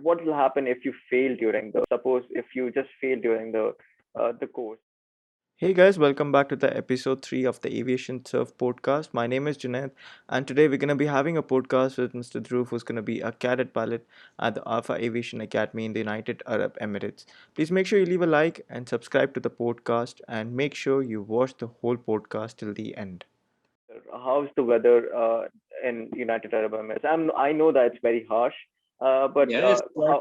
what will happen if you fail during the suppose if you just fail during the course? Hey guys, welcome back to the episode 3 of the Aviation Surf podcast. My name is Junaid, and today we're going to be having a podcast with Mr. Dhruv, who's going to be a cadet pilot at the Alpha Aviation Academy in the United Arab Emirates. Please make sure you leave a like and subscribe to the podcast, and make sure you watch the whole podcast till the end. How's the weather in United Arab Emirates? I know that it's very harsh, but Yeah, it's quite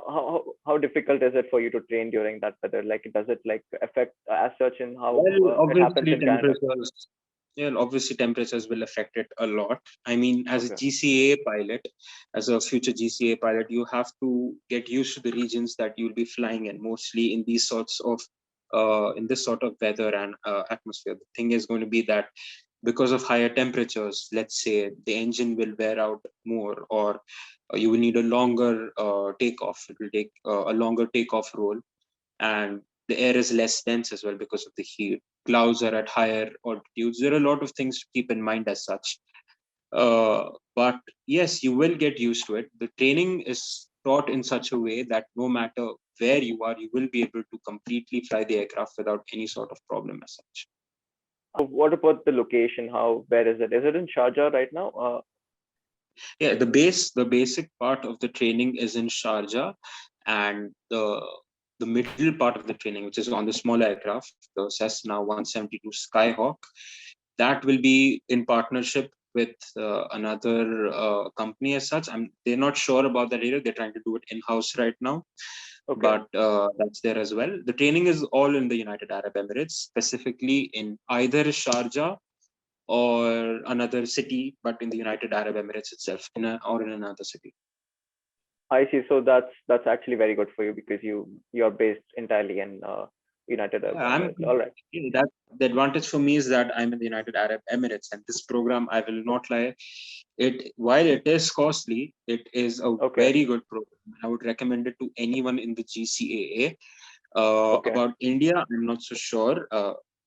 how difficult is it for you to train during that weather? Like, does it like affect as such in how well. it happens Obviously, in Canada? temperatures. Yeah, obviously temperatures will affect it a lot. I mean, as a Okay. GCA pilot, as a future GCA pilot, you have to get used to the regions that you'll be flying in, mostly in these sorts of in this sort of weather and atmosphere. The thing is going to be that because of higher temperatures, let's say the engine will wear out more, or you will need a longer takeoff. It will take a longer takeoff roll, and the air is less dense as well because of the heat. Clouds are at higher altitudes. There are a lot of things to keep in mind as such. But yes, you will get used to it. The training is taught in such a way that no matter where you are, you will be able to completely fly the aircraft without any sort of problem as such. What about the location? Where is it? Is it in Sharjah right now? Yeah, the basic part of the training is in Sharjah, and the middle part of the training, which is on the smaller aircraft, the Cessna 172 Skyhawk, that will be in partnership with another company as such. They're not sure about that area. They're trying to do it in-house right now, Okay. but that's there as well. The training is all in the United Arab Emirates, specifically in either Sharjah or another city, but in the United Arab Emirates itself, or in another city. I see. So that's actually very good for you because you're based entirely in United Arab Yeah, I'm. Emirates. All right. That the advantage for me is that I'm in the United Arab Emirates, and this program, I will not lie, it while it is costly, it is a Okay. very good program. I would recommend it to anyone in the GCAA. Okay. About India, I'm not so sure.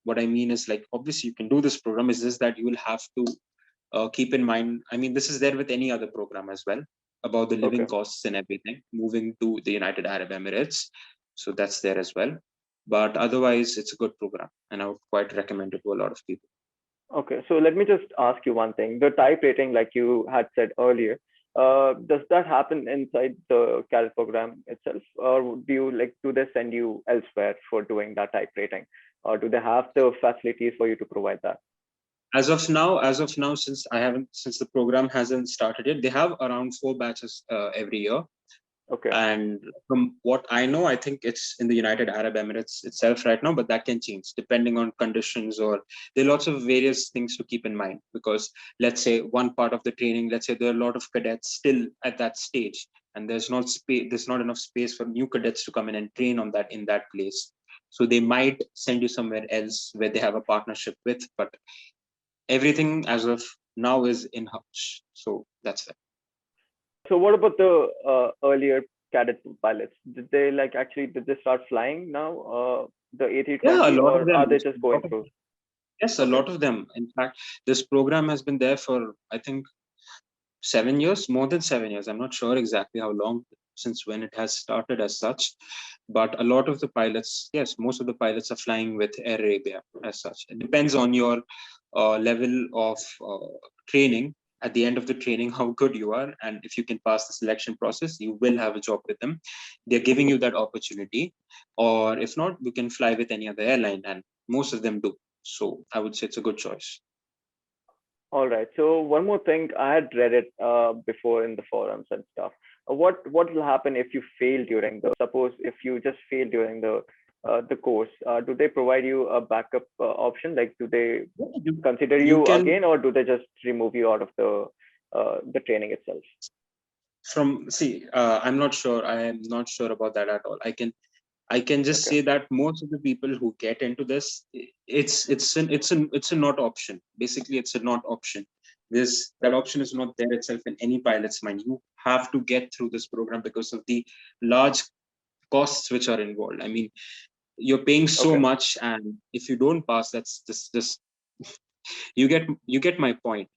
What I mean is, like, obviously you can do this program. Is just that you will have to keep in mind. I mean, this is there with any other program as well, about the living Okay. costs and everything. Moving to the United Arab Emirates, so that's there as well. But otherwise, it's a good program, and I would quite recommend it to a lot of people. Okay, so let me just ask you one thing. The type rating, like you had said earlier, does that happen inside the cadet program itself, or do they send you elsewhere for doing that type rating, or do they have the facilities for you to provide that? As of now, since the program hasn't started yet, they have around 4 batches every year. Okay, And from what I know, I think it's in the United Arab Emirates itself right now, but that can change depending on conditions, or there are lots of various things to keep in mind. Because let's say one part of the training, let's say there are a lot of cadets still at that stage, and there's not enough space for new cadets to come in and train on that in that place. So they might send you somewhere else where they have a partnership with, but everything as of now is in-house. So that's it. so what about the earlier cadet pilots? Did they start flying now, the Yeah, a A320, lot of or them. are they just going through? Yes, a Okay, lot of them. In fact, this program has been there for, I think, 7 years, more than 7 years. I'm not sure exactly how long since when it has started as such, but a lot of the pilots, yes, most of the pilots are flying with Air Arabia as such. It depends on your level of training. At the end of the training, how good you are, and if you can pass the selection process, you will have a job with them. They're giving you that opportunity, or if not, you can fly with any other airline, and most of them do. So I would say it's a good choice. all right. So one more thing, I had read it before in the forums and stuff. What will happen if you fail during the suppose if you just fail during the course? Do they provide you a backup option? Like, do they Yeah, consider you you can again, or do they just remove you out of the training itself? from see. I'm not sure. I am not sure about that at all. I can just Okay. say that most of the people who get into this, it's a not option. Basically, it's a not option. This that option is not there itself in any pilot's mind. You have to get through this program because of the large costs which are involved. I mean, you're paying so Okay. much, and if you don't pass, that's this. You get my point.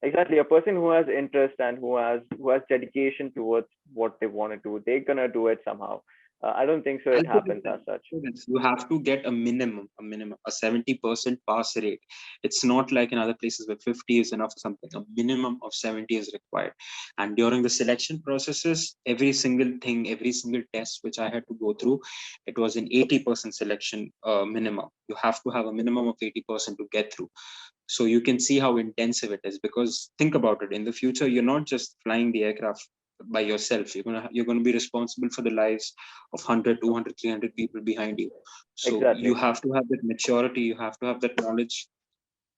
Exactly, a person who has interest and who has dedication towards what they want to do, they're gonna do it somehow. I don't think so I'll it put it happens this as such. you have to get a 70% pass rate. It's not like in other places where 50 is enough or something. A minimum of 70 is required. And during the selection processes, every single thing, every single test which I had to go through, it was an 80% selection minimum. You have to have a minimum of 80% to get through. So you can see how intensive it is, because think about it, in the future you're not just flying the aircraft by yourself. You're going to be responsible for the lives of 100, 200, 300 people behind you. So you Exactly. have to have that maturity, you have to have that knowledge.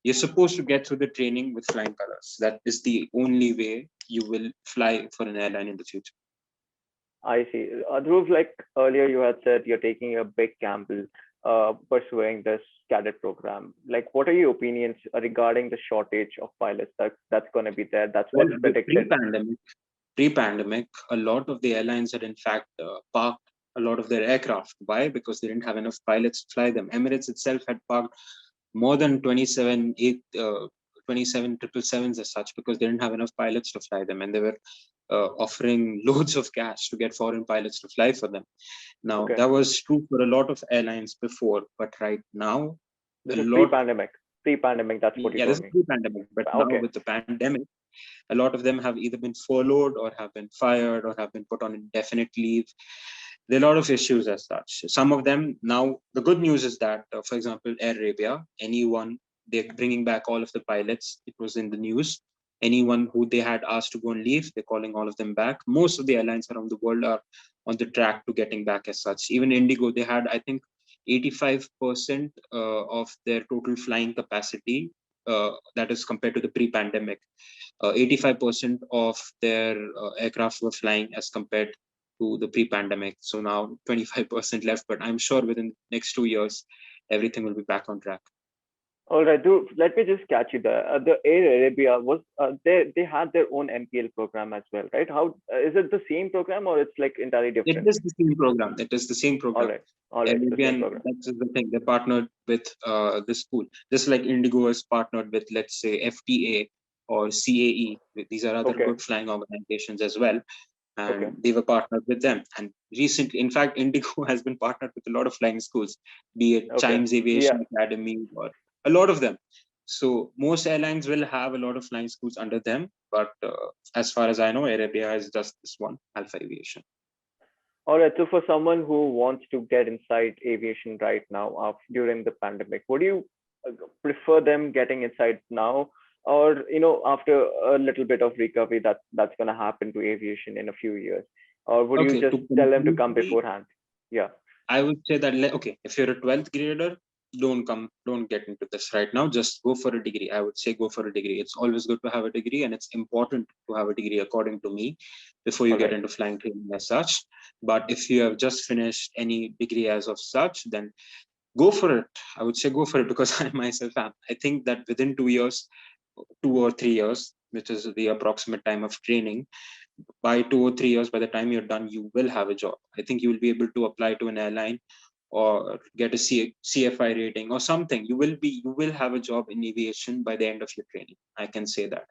You're supposed to get through the training with flying colors. That is the only way you will fly for an airline in the future. I see. Dhruv, like earlier you had said you're taking a big gamble pursuing this cadet program. Like, what are your opinions regarding the shortage of pilots that's going to be there? That's Well, what's predicted. pre-pandemic, a lot of the airlines had in fact parked a lot of their aircraft. Why? Because they didn't have enough pilots to fly them. Emirates itself had parked more than 27 777s as such, because they didn't have enough pilots to fly them, and they were offering loads of cash to get foreign pilots to fly for them. Now, Okay. that was true for a lot of airlines before, but right now, a This is lot, pre-pandemic. Pre-pandemic, that's what you yeah, this told is me. pre-pandemic, but now Okay. with the pandemic, a lot of them have either been furloughed or have been fired or have been put on indefinite leave. There are a lot of issues as such. Some of them now, the good news is that, for example, Air Arabia, they're bringing back all of the pilots. It was in the news. Anyone who they had asked to go on leave, they're calling all of them back. Most of the airlines around the world are on the track to getting back as such. Even Indigo, they had, I think, 85% of their total flying capacity. That is compared to the pre-pandemic. 85% of their aircraft were flying as compared to the pre-pandemic. So now 25% left, but I'm sure within the next 2 years, everything will be back on track. All right, Dhruv, let me just catch you there. The Air Arabia was they had their own MPL program as well, right? How is it the same program or it's like entirely It different? is the same program. It is the same All program. right, all right, the same Arabian, program. that's the thing. They partnered with the school, just like Indigo has partnered with, let's say, FTA or CAE. These are other Okay, good flying organizations as well, okay, and they were partnered with them. And recently, in fact, Indigo has been partnered with a lot of flying schools, be it okay. Chimes Yeah, Aviation Academy or a lot of them. So most airlines will have a lot of flying schools under them, but as far as I know, Arabia has just this one, Alpha Aviation. all right. So for someone who wants to get inside aviation right now, during the pandemic, would you prefer them getting inside now, or after a little bit of recovery that's going to happen to aviation in a few years, or would you Okay, just to tell them to come completely, beforehand? Yeah. I would say that, okay, if you're a 12th grader, don't get into this right now. Just go for a degree. I would say go for a degree. It's always good to have a degree, and it's important to have a degree, according to me, before you All get right. into flying training as such. But if you have just finished any degree as of such, then go for it. I would say go for it, because I myself am. I think that within 2 years, 2 or 3 years, which is the approximate time of training, by 2 or 3 years, by the time you're done, you will have a job. I think you will be able to apply to an airline or get a CFI rating or something. You will have a job in aviation by the end of your training. I can say that.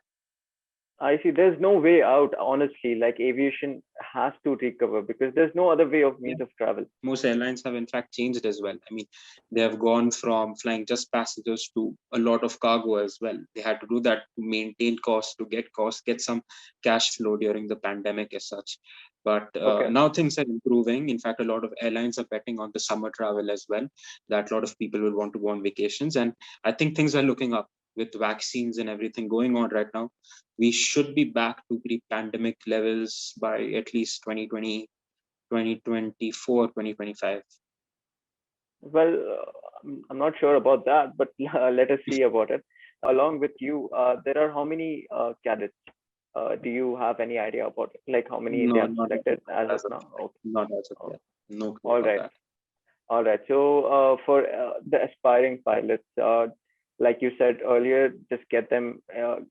I see. There's no way out, honestly. Like aviation has to recover because there's no other way of Yeah. means of travel. Most airlines have in fact changed as well. I mean, they have gone from flying just passengers to a lot of cargo as well. They had to do that to maintain costs, to get costs, get some cash flow during the pandemic as such. But Okay. now things are improving. In fact, a lot of airlines are betting on the summer travel as well, that a lot of people will want to go on vacations. And I think things are looking up with vaccines and everything going on right now. We should be back to pre-pandemic levels by at least 2020, 2024, 2025. Well, I'm not sure about that, but let us see about it. Along with you, there are how many cadets? Do you have any idea about it? Like how many they No, have not selected as of as of now? yet. Okay. Not as of Oh, yet. No clue all about right. that. All right. So, for the aspiring pilots, like you said earlier, just get them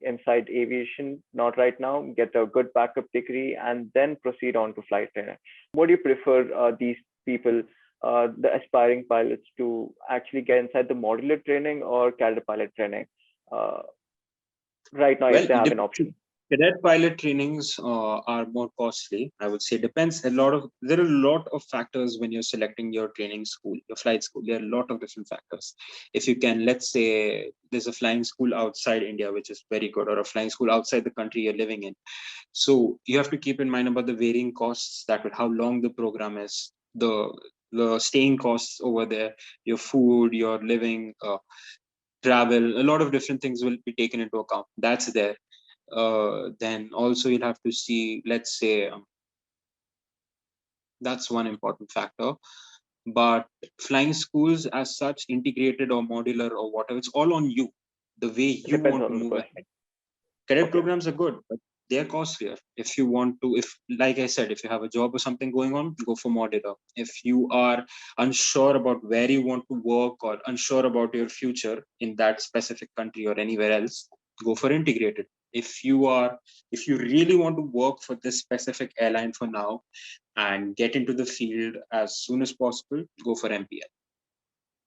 inside aviation, not right now, get a good backup degree, and then proceed on to flight training. What do you prefer these people, the aspiring pilots, to actually get inside the modular training or cadet pilot training? Uh, right now Well, if they have an option? cadet pilot trainings are more costly. I would say depends a lot of. There are a lot of factors when you're selecting your training school, your flight school. There are a lot of different factors. If you can, let's say there's a flying school outside India, which is very good, or a flying school outside the country you're living in. So you have to keep in mind about the varying costs, that how long the program is, the staying costs over there, your food, your living, travel. A lot of different things will be taken into account. That's there. Then also you'll have to see, let's say, that's one important factor. But flying schools as such, integrated or modular or whatever, it's all on you, the way It you depends want to on the move person. ahead. Cadet Okay. programs are good, but they're costlier. If you want to, if like I said, if you have a job or something going on, go for modular. If you are unsure about where you want to work or unsure about your future in that specific country or anywhere else, go for integrated. If you really want to work for this specific airline for now and get into the field as soon as possible, go for MPL.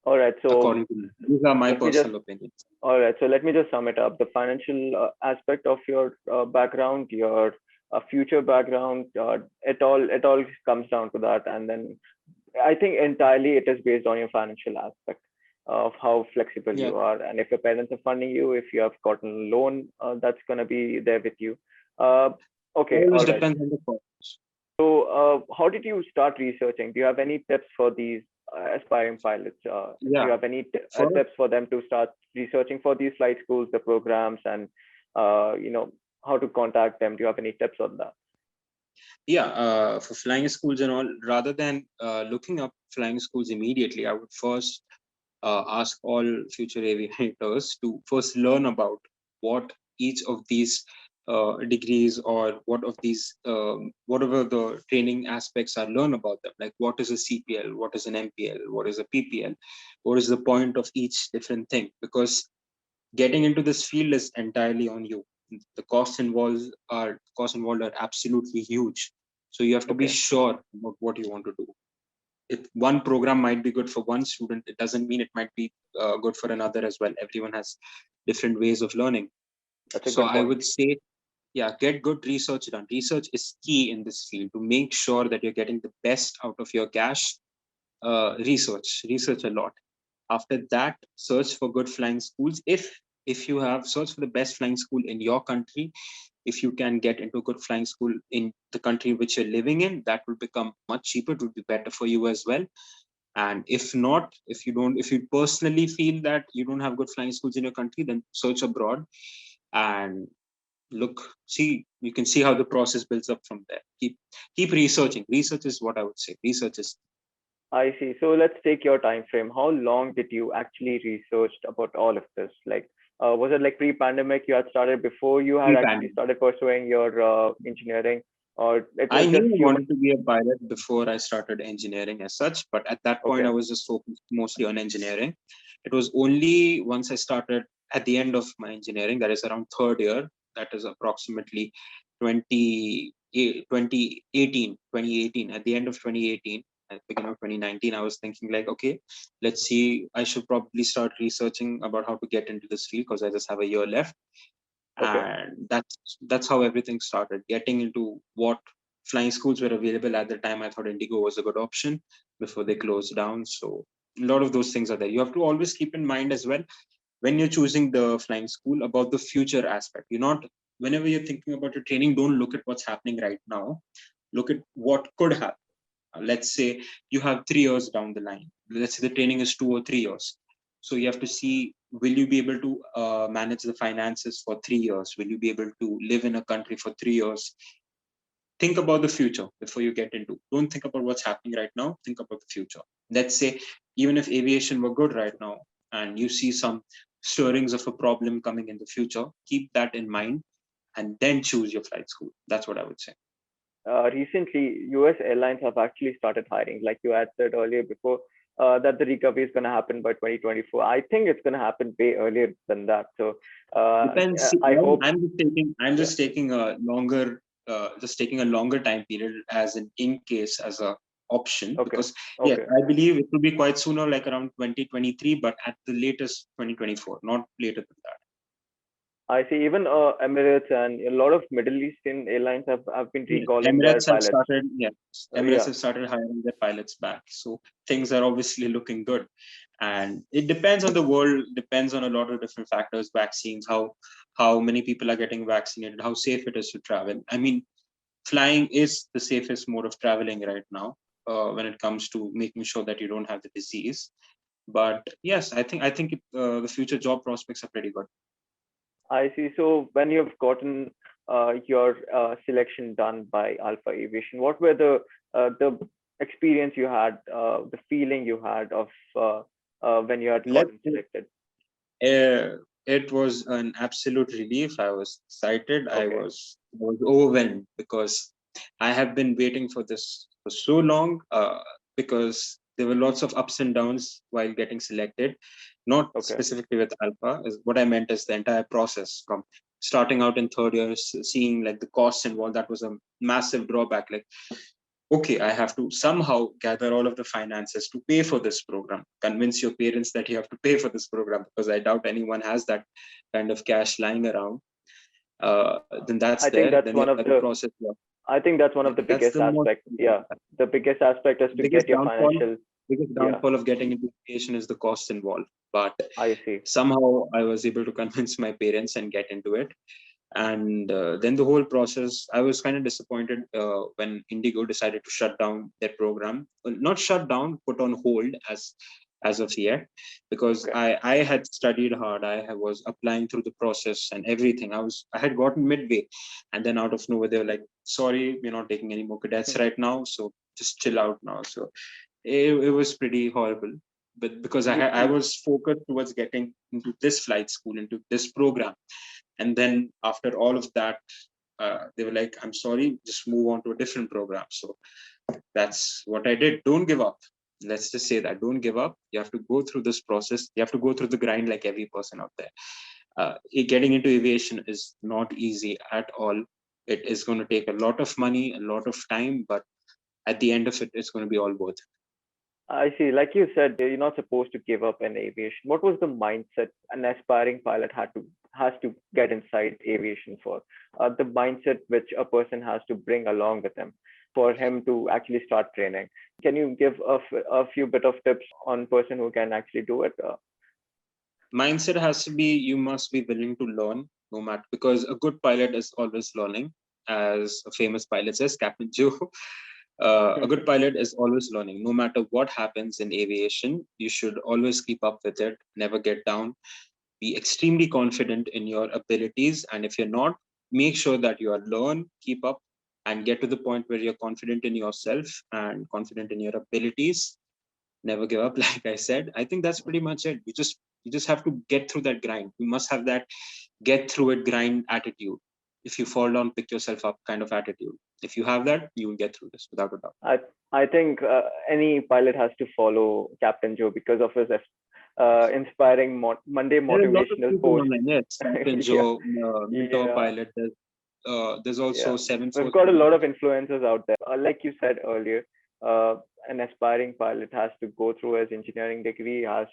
All right. So According to me, these are my let me just personal opinions. all right. So let me just sum it up. The financial aspect of your background, your future background, it all comes down to that. And then I think entirely it is based on your financial aspect of how flexible Yeah, you are, and if your parents are funding you, if you have gotten a loan, that's gonna be there with you. Uh, okay. always All right. depends on the cost. So, how did you start researching? Do you have any tips for these aspiring pilots? Do you Yeah, have any for tips for them to start researching for these flight schools, the programs, and you know how to contact them? Do you have any tips on that? yeah, for flying schools and all, rather than looking up flying schools immediately, I would first ask all future aviators to first learn about what each of these degrees or what of these whatever the training aspects are, learn about them, like what is a CPL, what is an MPL, what is a PPL, what is the point of each different thing, because getting into this field is entirely on you. The costs involved are absolutely huge, so you have to be Okay. sure about what you want to do. If one program might be good for one student, it doesn't mean it might be good for another as well. Everyone has different ways of learning. That's a So good I point. would say, yeah, get good research done. Research is key in this field to make sure that you're getting the best out of your cash. Research a lot. After that, search for good flying schools. If you have, search for the best flying school in your country. If you can get into a good flying school in the country which you're living in, that will become much cheaper. It would be better for you as well. And if not, if you personally feel that you don't have good flying schools in your country, then search abroad and look, see, you can see how the process builds up from there. Keep researching. Research is what I would say. Research is I see. So let's take your time frame. How long did you actually researched about all of this? Like, was it like pre-pandemic you had started before you had actually pre-pandemic. started pursuing your engineering, or it I was knew just I few months? wanted to be a pilot before I started engineering as such, but at that point I Okay. was just focused mostly on engineering. It was only once I started at the end of my engineering, that is around third year, that is approximately 2018. At the end of 2018, at the beginning of 2019, I was thinking like, okay, let's see, I should probably start researching about how to get into this field because I just have a year left. Okay. And that's how everything started, getting into what flying schools were available at the time. I thought Indigo was a good option before they closed down. So a lot of those things are there. You have to always keep in mind as well when you're choosing the flying school about the future aspect. You're not, whenever you're thinking about your training, don't look at what's happening right now, look at what could happen. Let's say you have 3 years down the line. Let's say the training is 2 or 3 years. So you have to see, will you be able to manage the finances for 3 years? Will you be able to live in a country for 3 years? Think about the future before you get into. Don't think about what's happening right now. Think about the future. Let's say even if aviation were good right now and you see some stirrings of a problem coming in the future, keep that in mind and then choose your flight school. That's what I would say. Recently, US airlines have actually started hiring, like you had said earlier before, that the recovery is going to happen by 2024. I think it's going to happen way earlier than that. So Depends. See, I hope, I'm yeah. just taking a longer time period as an in case as a option, Okay. because yes, Okay. I believe it will be quite sooner, like around 2023, but at the latest 2024, not later than that. I see. Even Emirates and a lot of Middle Eastern airlines have been Yes, recalling their pilots. Emirates Yeah, have started hiring their pilots back. So things are obviously looking good. And it depends on the world, depends on a lot of different factors, vaccines, how many people are getting vaccinated, how safe it is to travel. I mean, flying is the safest mode of traveling right now, when it comes to making sure that you don't have the disease. But yes, the future job prospects are pretty good. I see. So when you've gotten your selection done by Alpha Aviation, what were the experience you had, the feeling you had of when you had Let gotten selected? It was an absolute relief. I was excited. Okay. I was overwhelmed because I have been waiting for this for so long. Because there were lots of ups and downs while getting selected. Not Okay. specifically with Alpha. Is what I meant is the entire process from starting out in third year, seeing like the costs involved. That was a massive drawback. Like, okay, I have to somehow gather all of the finances to pay for this program. Convince your parents that you have to pay for this program, because I doubt anyone has that kind of cash lying around. Then that's I think there. that's Then the one of other the process, I think that's one of the that's biggest the most aspect. Yeah, the biggest aspect is to biggest get your downfall. financial. Biggest Yeah, downfall of getting into education is the cost involved. But I see. somehow I was able to convince my parents and get into it. And then the whole process, I was kind of disappointed when Indigo decided to shut down their program. Well, not shut down, put on hold as of yet, because Okay. I had studied hard. Was applying through the process and everything. I had gotten midway, and then out of nowhere they were like, sorry, we're not taking any more cadets right now, so just chill out now. So it was pretty horrible. But because I You, was focused towards getting into this flight school, into this program, and then after all of that, they were like, I'm sorry, just move on to a different program. So that's what I did. Don't give up. Let's just say that. Don't give up. You have to go through this process. You have to go through the grind like every person out there. Getting into aviation is not easy at all. It is going to take a lot of money, a lot of time, but at the end of it, it's going to be all worth it. I see. Like you said, you're not supposed to give up in aviation. What was the mindset an aspiring pilot has to get inside aviation for? The mindset which a person has to bring along with him for him to actually start training. Can you give a few bit of tips on person who can actually do it? Mindset has to be, you must be willing to learn no matter, because a good pilot is always learning. As a famous pilot says, Captain Joe, a good pilot is always learning. No matter what happens in aviation, you should always keep up with it, never get down, be extremely confident in your abilities. And if you're not, make sure that you are learn, keep up, and get to the point where you're confident in yourself and confident in your abilities. Never give up. Like I said, I think that's pretty much it. You just have to get through that grind. You must have that get through it grind attitude. If you fall down, pick yourself up kind of attitude. If you have that, you will get through this without a doubt. I I think any pilot has to follow Captain Joe because of his inspiring Monday There are a lot of motivational people post. online. Yes, Captain Yeah, Joe, Mentor yeah, Pilot. There's yeah. also Seven We've Force. got a lot of influencers out there. Like you said earlier, an aspiring pilot has to go through his engineering degree, has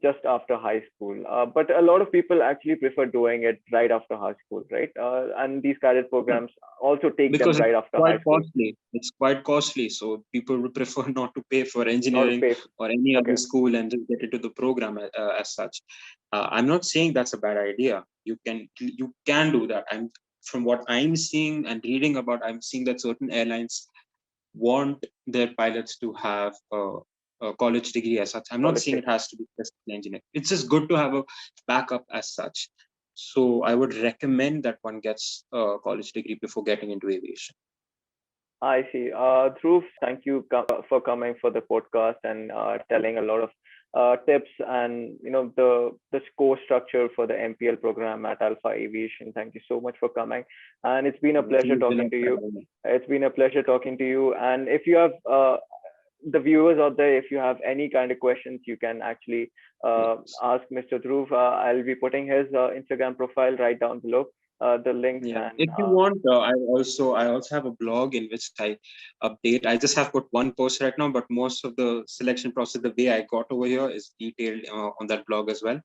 just after high school. But a lot of people actually prefer doing it right after high school, right? And these cadet programs also take them Because it's right after quite high school. costly. It's quite costly. So people would prefer not to pay for Not to engineering pay. or any other Okay. school and just get into the program as such. I'm not saying that's a bad idea. You can do that. I'm From what I'm seeing and reading about, I'm seeing that certain airlines want their pilots to have a college degree as such. I'm not College saying it degree. has to be specifically engineering. It's just good to have a backup as such. So I would recommend that one gets a college degree before getting into aviation. I see. Dhruv, thank you for coming for the podcast and telling a lot of tips and the score structure for the MPL program at Alpha Aviation. Thank you so much for coming, and it's been a pleasure Thank talking you to for you. having me. It's been a pleasure talking to you. And if you have the viewers out there, if you have any kind of questions, you can actually Yes. ask Mr. Dhruv. I'll be putting his Instagram profile right down below, the links Yeah. and If you want, I also have a blog in which I update. I just have put one post right now, but most of the selection process, the way I got over here, is detailed on that blog as well.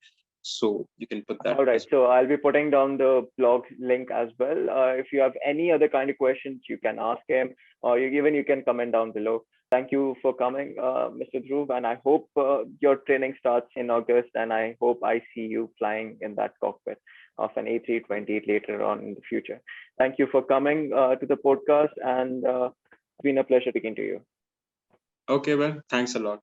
So you can put that. All right. as well. So I'll be putting down the blog link as well. If you have any other kind of questions, you can ask him, or even you can comment down below. Thank you for coming, Mr. Dhruv, and I hope your training starts in August, and I hope I see you flying in that cockpit of an A320 later on in the future. Thank you for coming to the podcast, and it's been a pleasure speaking to you. Okay, well, thanks a lot.